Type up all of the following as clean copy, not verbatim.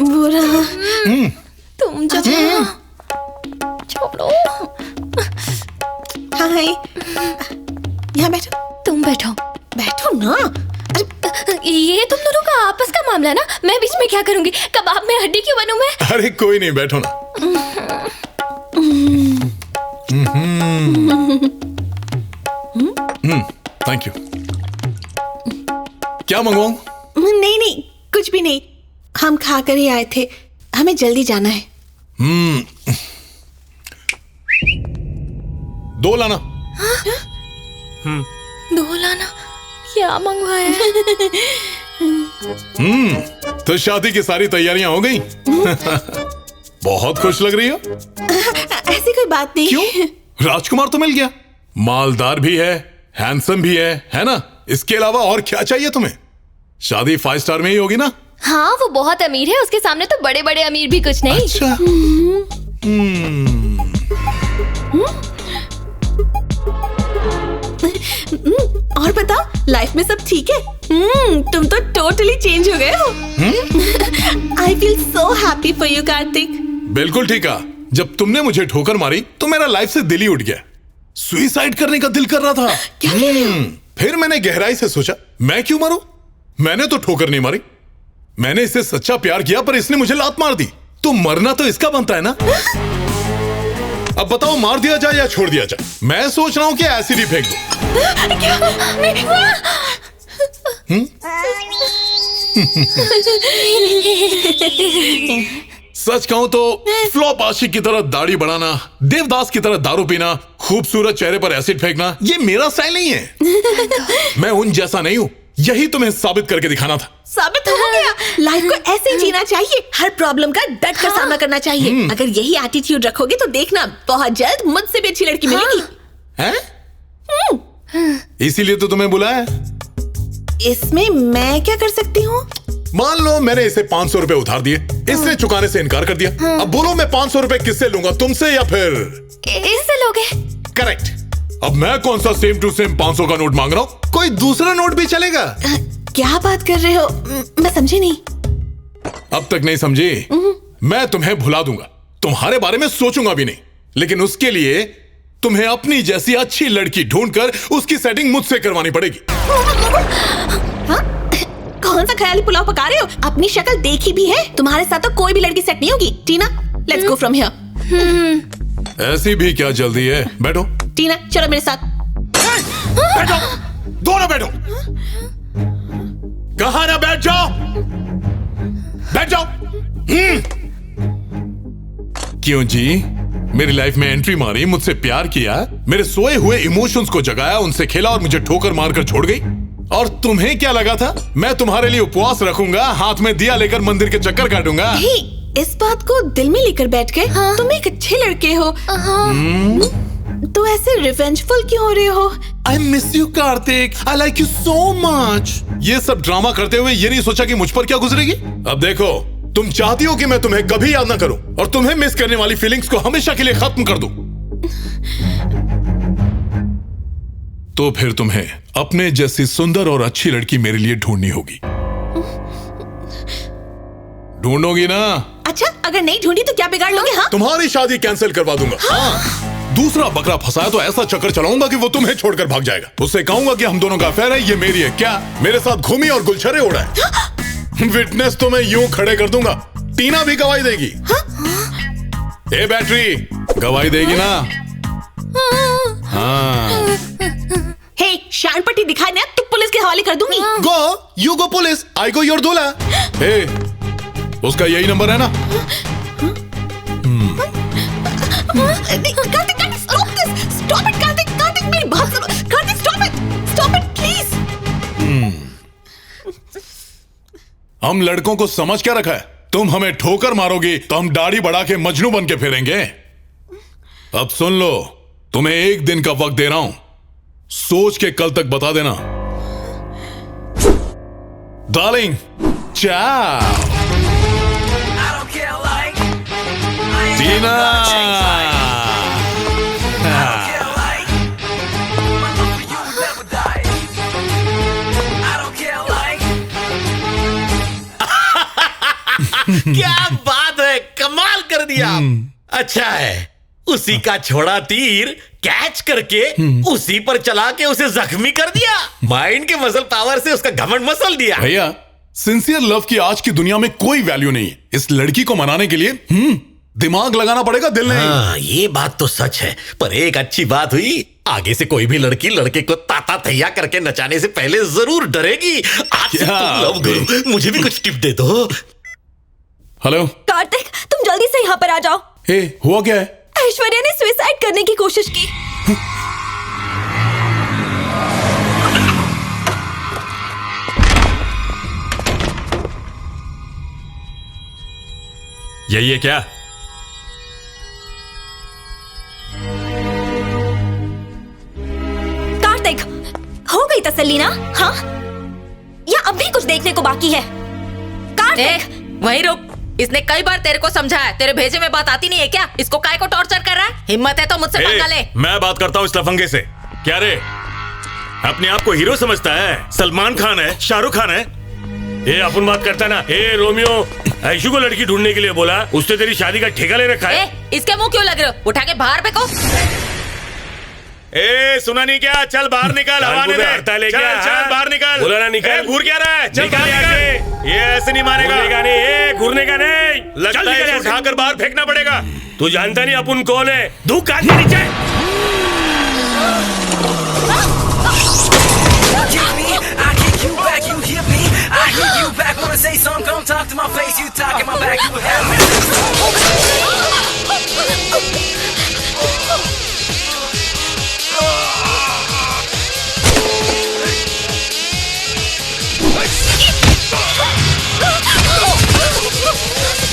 बुरा तुम जाओ, छोड़ो। हाय, यहाँ बैठो। तुम बैठो। बैठो ना। ये तुम दोनों का आपस का मामला ना, मैं बीच में क्या करूंगी? कबाब में हड्डी क्यों बनूं मैं? अरे कोई नहीं, बैठो ना। Thank you. क्या मंगवाऊं? नहीं नहीं, कुछ भी नहीं, हम खाकर ही आए थे, हमें जल्दी जाना है। 2 लाना। 2 लाना? क्या मंगवाया? तो शादी की सारी तैयारियां हो गई? बहुत खुश लग रही हो। ऐसी कोई बात नहीं। क्यों? राजकुमार तो मिल गया, मालदार भी है, हैंडसम भी है ना? इसके अलावा और क्या चाहिए तुम्हें? शादी 5 स्टार में ही होगी ना? हाँ, वो बहुत अमीर है, उसके सामने तो बड़े बड़े अमीर भी कुछ नहीं। अच्छा। और बताओ, लाइफ में सब ठीक है? तुम तो टोटली चेंज हो गए हो। I feel so happy for you Kartik. बिल्कुल ठीक है। जब तुमने मुझे ठोकर मारी तो मेरा लाइफ से दिल ही उठ गया, सुसाइड करने का दिल कर रहा था। क्या कह रहे हो? फिर मैंने गहराई से सोचा, मैं क्यों मरूं? मैंने तो ठोकर नहीं मारी, मैंने इससे सच्चा प्यार किया, पर इसने मुझे लात मार दी। तो मरना तो इसका बनता है ना। अब बताओ, मार दिया जाए या छोड़ दिया जाए? मैं सोच रहा हूं कि एसिड ही फेंक दो। क्या? सच कहूं तो फ्लॉप आशिक की तरह दाढ़ी बढ़ाना, देवदास की तरह दारू पीना, खूबसूरत चेहरे पर एसिड फेंकना, ये मेरा स्टाइल नहीं है। मैं उन जैसा नहीं हूं, यही तुम्हें साबित करके दिखाना था। साबित हो गया। लाइफ को ऐसे ही जीना चाहिए, हर प्रॉब्लम का डट कर सामना करना चाहिए। अगर यही एटीट्यूड रखोगे तो देखना, बहुत जल्द मुझसे भी अच्छी लड़की मिलेगी। हैं? इसीलिए तो तुम्हें बुलाया है। इसमें मैं क्या कर सकती हूँ? मान लो मैंने इसे 500 रुपए उधार दिए, इसने चुकाने से इनकार कर दिया। अब बोलो, मैं 500 रुपए किससे लूंगा, तुमसे या फिर इससे लोगे? करेक्ट। अब मैं कौन सा सेम टू सेम 500 का नोट मांग रहा हूँ? कोई दूसरा नोट भी चलेगा। क्या बात कर रहे हो? मैं समझी नहीं। अब तक नहीं समझी? मैं तुम्हें भुला दूंगा, तुम्हारे बारे में सोचूंगा भी नहीं, लेकिन उसके लिए तुम्हें अपनी जैसी अच्छी लड़की ढूंढकर उसकी सेटिंग मुझसे करवानी पड़ेगी। कौन सा ख्याली पुलाव पका रहे हो? अपनी शक्ल देखी भी है, तुम्हारे साथ तो कोई भी लड़की सेट नहीं होगी। टीना, लेट्स गो फ्रॉम हियर। ऐसी भी क्या जल्दी है? बैठो। टीना, चलो मेरे साथ। बैठो, दोनों बैठो। कहा ना बैठ जाओ, बैठ जाओ। क्यों जी? मेरी लाइफ में एंट्री मारी, मुझसे प्यार किया, मेरे सोए हुए इमोशंस को जगाया, उनसे खेला और मुझे ठोकर मारकर छोड़ गई। और तुम्हें क्या लगा था मैं तुम्हारे लिए उपवास रखूंगा, हाथ में दिया लेकर मंदिर के चक्कर काटूंगा? इस बात को दिल में लेकर बैठ गए। तुम एक अच्छे लड़के हो। तो ऐसे रिवेंजफुल क्यों हो रहे हो? I miss you Kartik, I like you so much। ये सब ड्रामा करते हुए ये नहीं सोचा कि मुझ पर क्या गुजरेगी। अब देखो, तुम चाहती हो कि मैं तुम्हें कभी याद ना करूं और तुम्हें मिस करने वाली फीलिंग्स को हमेशा के लिए खत्म कर दूं। तो फिर तुम्हें अपने जैसी सुंदर और अच्छी लड़की मेरे लिए ढूंढनी होगी। ढूंढोगी ना? अच्छा, अगर नहीं ढूंढी तो क्या बिगाड़ लोगे? हाँ? तुम्हारी शादी कैंसिल करवा दूंगा। हाँ। दूसरा बकरा फंसाया तो ऐसा चक्कर चलाऊंगा कि वो तुम्हें छोड़कर भाग जाएगा। उससे कहूंगा कि हम दोनों का अफेयर है, ये मेरी है। क्या मेरे साथ घूमी और गुलछरे उड़ाए? विटनेस तो मैं यूं खड़े कर दूंगा, टीना भी गवाही देगी। ए बैटरी, गवाही देगी ना? हाँ। हे, शान पट्टी दिखाए ना तो पुलिस के हवाले कर दूंगी। Go, you go police, I go your दूल्हा। हे, उसका यही नंबर है ना? Kartik, stop this! Stop it, Kartik, मेरी बात सुनो। Kartik, stop it, please! हम लड़कों को समझ क्या रखा है? तुम हमें ठोकर मारोगी तो हम दाढ़ी बढ़ा के मजनू बन के फिरेंगे। अब सुन लो, तुम्हें 1 दिन का वक्त दे रहा हूं, सोच के कल तक बता देना। डार्लिंग, चाओ। टीना। क्या बात है, कमाल कर दिया। अच्छा है, उसी का छोड़ा तीर कैच करके उसी पर चला के उसे जख्मी कर दिया। माइंड के मसल पावर से उसका घमंड मसल दिया। भैया, सिंसियर लव की आज की दुनिया में कोई वैल्यू नहीं है। इस लड़की को मनाने के लिए दिमाग लगाना पड़ेगा, दिल नहीं। हाँ, ये बात तो सच है, पर एक अच्छी बात हुई, आगे से कोई भी लड़की लड़के को ताता तैया करके नचाने से पहले जरूर डरेगी। आज से क्या? तुम लव गुरु, मुझे भी कुछ टिप दे दो। हेलो कार्तिक, तुम जल्दी से यहाँ पर आ जाओ। हे, हुआ क्या है? ऐश्वर्या ने सुसाइड करने की कोशिश की। यही है क्या? कार्तिक, हो गई तसल्ली ना? हाँ, या अब भी कुछ देखने को बाकी है? कार्तिक, वहीं रुक। इसने कई बार तेरे को समझाया, तेरे भेजे में बात आती नहीं है क्या? इसको काय को टॉर्चर कर रहा है? हिम्मत है तो मुझसे पंगा ले। मैं बात करता हूँ इस लफंगे से। क्या रे, अपने आप को हीरो समझता है? सलमान खान है, शाहरुख खान है? ये अपन बात करता ना। ए रोमियो, ऐशु को लड़की ढूंढने के लिए बोला, उसने तेरी शादी का ठेका ले रखा है। इसके मुंह क्यों लग रहे हो? उठा के बाहर फेंको। ए सुना नहीं क्या? चल बाहर निकल, हवा ने दे। चल बाहर निकल। बोला ना निकल। घूर क्या रहा है? चल बाहर निकल। ये ऐसे नहीं मानेगा। घूरने का नहीं, लगता है उठाकर बाहर फेंकना पड़ेगा। तू जानता नहीं अपन कौन है? दू कान के नीचे। I hear you back, wanna say something, come talk to my face, you talk in my back, you have me.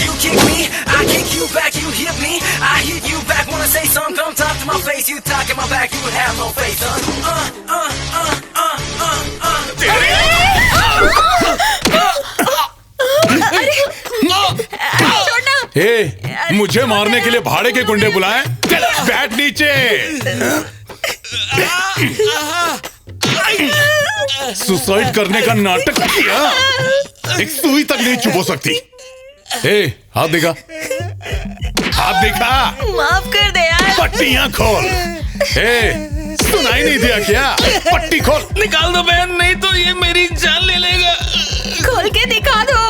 You kick me, I kick you back, you hit me, I hit you back, wanna say something, come talk to my face, you talk in my back, you have no face, हे, मुझे मारने के लिए भाड़े के गुंडे बुलाए? बैठ नीचे। सुसाइड करने का नाटक किया, एक सुई तक नहीं चुप हो सकती। हे, हाथ दिखा, हाथ दिखा। माफ कर दे यार। पट्टियां खोल। हे, सुनाई नहीं दिया क्या? पट्टी खोल। निकाल दो बहन, नहीं तो ये मेरी जान ले लेगा। खोल के दिखा दो।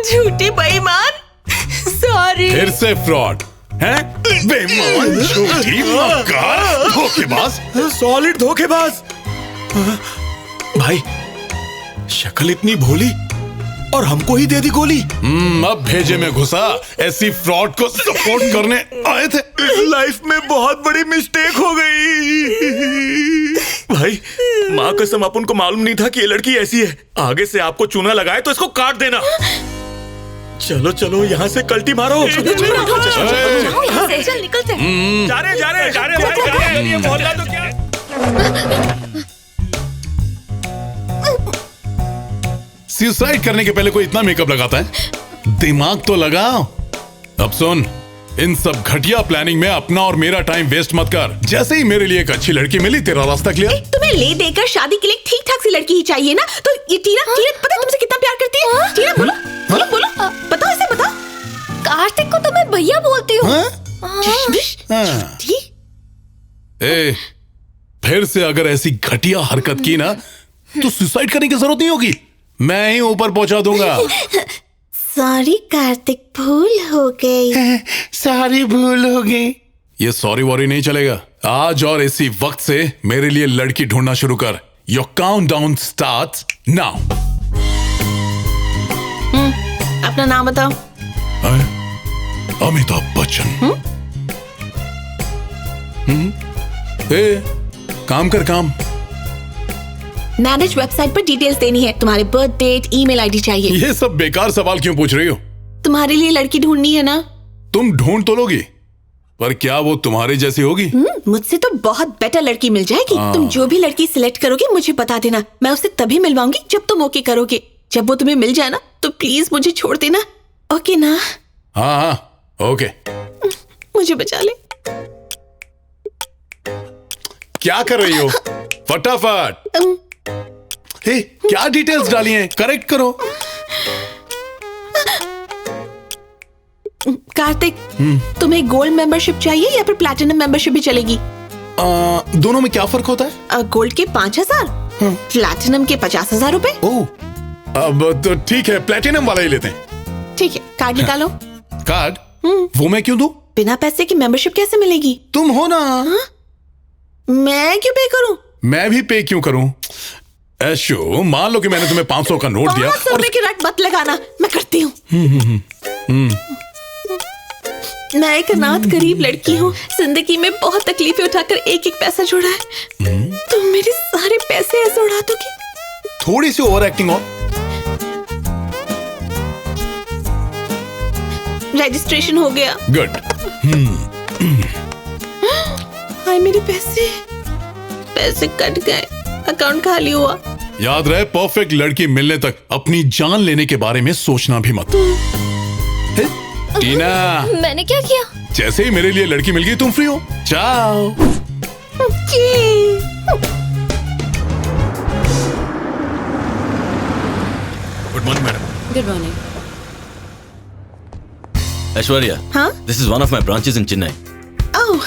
झूठी बेईमान, सॉरी। फिर से फ्रॉड है? बेईमान, झूठी, मक्कार, धोखेबाज। सॉलिड धोखेबाज। भाई, शक्ल इतनी भोली और हमको ही दे दी गोली। अब भेजे में घुसा, ऐसी फ्रॉड को सपोर्ट करने आए थे। लाइफ में बहुत बड़ी मिस्टेक हो गई। भाई, माँ कसम, अपन को मालूम नहीं था कि ये लड़की ऐसी है। आगे से आपको चूना लगाए तो इसको काट देना। चलो चलो, यहाँ से कल्टी मारो। जाओ यहाँ से, चल निकलते हैं। जा रहे भाई, ये मोहल्ला तो क्या। सुसाइड करने के पहले कोई इतना मेकअप लगाता है? दिमाग तो लगाओ। अब सुन, इन सब घटिया प्लानिंग में अपना और मेरा टाइम वेस्ट मत कर। जैसे ही मेरे लिए एक अच्छी लड़की मिली, तेरा रास्ता क्लियर। तुम्हें ले देकर शादी के लिए ठीक ठाक सी लड़की ही चाहिए ना? तो ये टीना पता है तुमसे कितना प्यार करती है? टीना बोलो बोलो बोलो, बताओ इसे, बताओ। कार्तिक को तो मैं भैया बोलती हूँ। ए, फिर से अगर ऐसी घटिया हरकत की ना, तो सुसाइड करने की जरूरत नहीं होगी, मैं ही ऊपर पहुंचा दूंगा। सॉरी कार्तिक, भूल हो गई। सारी भूल हो गई। ये सॉरी वॉरी नहीं चलेगा। आज और इसी वक्त से मेरे लिए लड़की ढूंढना शुरू कर। Your countdown starts now. अपना नाम बताओ। अमिताभ बच्चन। ए, काम कर काम। मैरिज वेबसाइट पर डिटेल्स देनी है, तुम्हारे बर्थ डेट, ईमेल आईडी चाहिए। ये सब बेकार सवाल क्यों पूछ रही हो? तुम्हारे लिए लड़की ढूंढनी है ना? तुम ढूंढ तो लोगी, पर क्या वो तुम्हारी जैसी होगी? मुझसे तो बहुत बेटर लड़की मिल जाएगी। तुम जो भी लड़की सिलेक्ट करोगे मुझे बता देना, मैं उससे तभी मिलवाऊंगी जब तुम ओके करोगे। जब वो तुम्हें मिल जाए ना, तो प्लीज मुझे छोड़ देना, ओके ना? हाँ हाँ, ओके। मुझे बचा ले। क्या कर रही हो? फटाफट। हे, क्या डिटेल्स डाली हैं? करेक्ट करो। कार्तिक, तुम्हें गोल्ड मेंबरशिप चाहिए या फिर प्लैटिनम मेंबरशिप भी चलेगी? दोनों में क्या फर्क होता है? गोल्ड के 5,000, प्लैटिनम के 50,000 रुपए। ओह, अब तो ठीक है, प्लैटिनम वाला ही लेते हैं। ठीक है, कार्ड निकालो। कार्ड? वो मैं क्यों दूं? बिना पैसे की मेंबरशिप कैसे मिलेगी? तुम हो ना। मैं क्यों पे करूं? मैं भी पे क्यों करूं? ऐशो, मान लो कि मैंने तुम्हें 500 का नोट दिया 500 रुपए की रट मत लगाना, मैं करती हूँ। मैं एक अनाथ गरीब लड़की हूँ, जिंदगी में बहुत तकलीफें उठाकर एक एक पैसा जोड़ा है। तुम मेरे सारे पैसे ऐसे उड़ा दोगे? थोड़ी सी ओवर एक्टिंग और। रजिस्ट्रेशन हो गया। गुड। हाय, मेरे पैसे कट गए, अकाउंट खाली हुआ। याद रहे, परफेक्ट लड़की मिलने तक अपनी जान लेने के बारे में सोचना भी मत। हे, टीना, मैंने क्या किया? जैसे ही मेरे लिए लड़की मिल गई तुम फ्री हो। जाओ। Good morning madam. Good morning. Aishwarya, Huh? this is one of my branches in Chennai. Oh,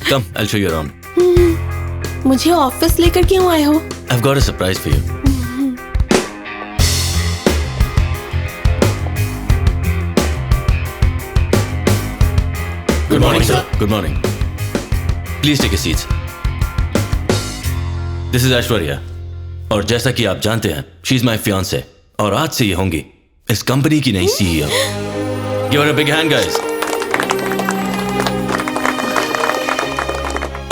Come, I'll show you around. मुझे ऑफिस लेकर क्यों आए हो? I've got a surprise for you. Good morning, sir. Good morning. Please take a seat. This is Aishwarya. और जैसा कि आप जानते हैं, she is my fiancée. और आज से ये होंगी इस कंपनी की नई CEO. Give her a big hand, guys.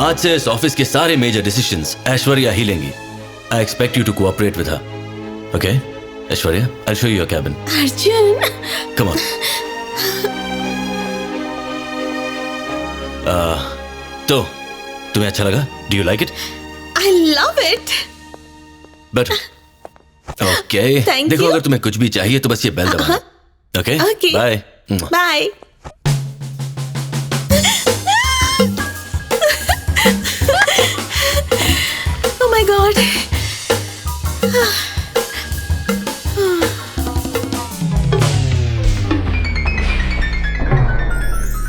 आज से इस ऑफिस के सारे मेजर डिसीजंस ऐश्वर्या ही लेंगी. I expect you to cooperate with her. Okay? Aishwarya, I'll show you your cabin. Arjun, Come on. तो तुम्हें अच्छा लगा? Do you like it? I love it. But okay. Thank देखो, you. अगर तुम्हें कुछ भी चाहिए तो बस ये बेल दबाना. Okay? Okay. Bye. Bye.